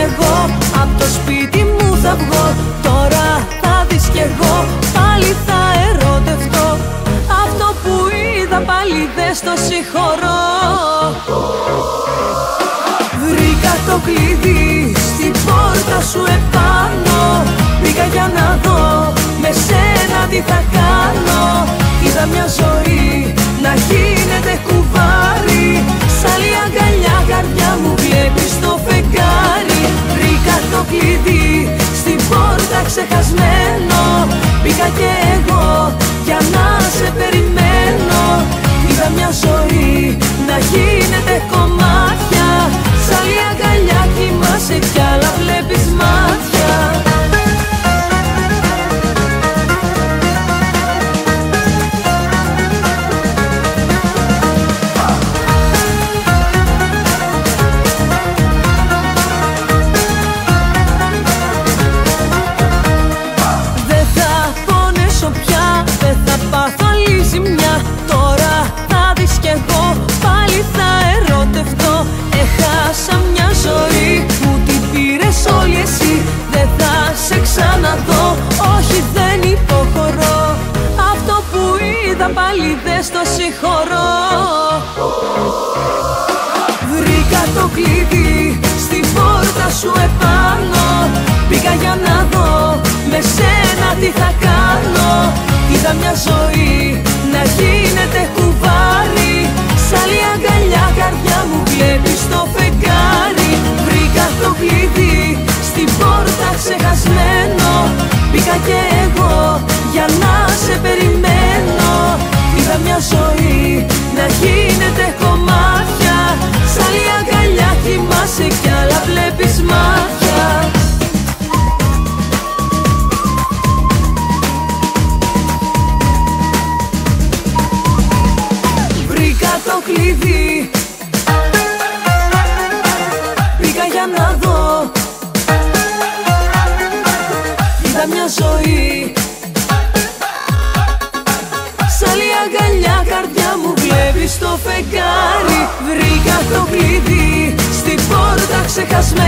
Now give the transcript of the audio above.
εγώ, απ' το σπίτι μου θα βγω. Τώρα θα δεις κι εγώ, πάλι θα ερωτευτώ. Αυτό που είδα πάλι δεν στο συγχωρώ. Βρήκα το κλειδί στην πόρτα σου επάνω. Μπήκα για να δω με σένα τι θα κάνω. Είδα μια ζωή να γίνεται κουβάρι. Σ' άλλη αγκαλιά καρδιά μου βλέπεις το φεγγάρι. Βρήκα το κλειδί στην πόρτα ξεχασμένο. Μπήκα κι εγώ για να σε περιμένω. Είδα μια ζωή να γίνεται κομμάτια. Σ' άλλη αγκαλιά κοιμάσαι κι άλλα βλέπεις μάτια. Έχασα μια ζωή, μου την πήρες όλη εσύ. Δεν θα σε ξαναδώ, όχι δεν υποχωρώ. Αυτό που είδα πάλι δεν στο συγχωρώ. Βρήκα το κλειδί στην πόρτα σου επάνω. Μπήκα για να δω με σένα τι θα κάνω. Είδα μια ζωή να γίνεται κουβάρι. Σ' άλλη αγκαλιά καρδιά μου βλέπεις το φεγγάρι. Βρήκα το κλειδί στην πόρτα ξεχασμένο. Μπήκα κι εγώ για να σε περιμένω. Είδα μια ζωή να γίνεται κομμάτια. Σ' άλλη αγκαλιά κοιμάσαι κι άλλα βλέπεις μάτια. Το κλειδί μπήκα για να δω. Είδα μια ζωή σ' άλλη αγκαλιά καρδιά μου βλέπεις το φεγγάρι. Βρήκα το κλειδί στην πόρτα ξεχασμένο.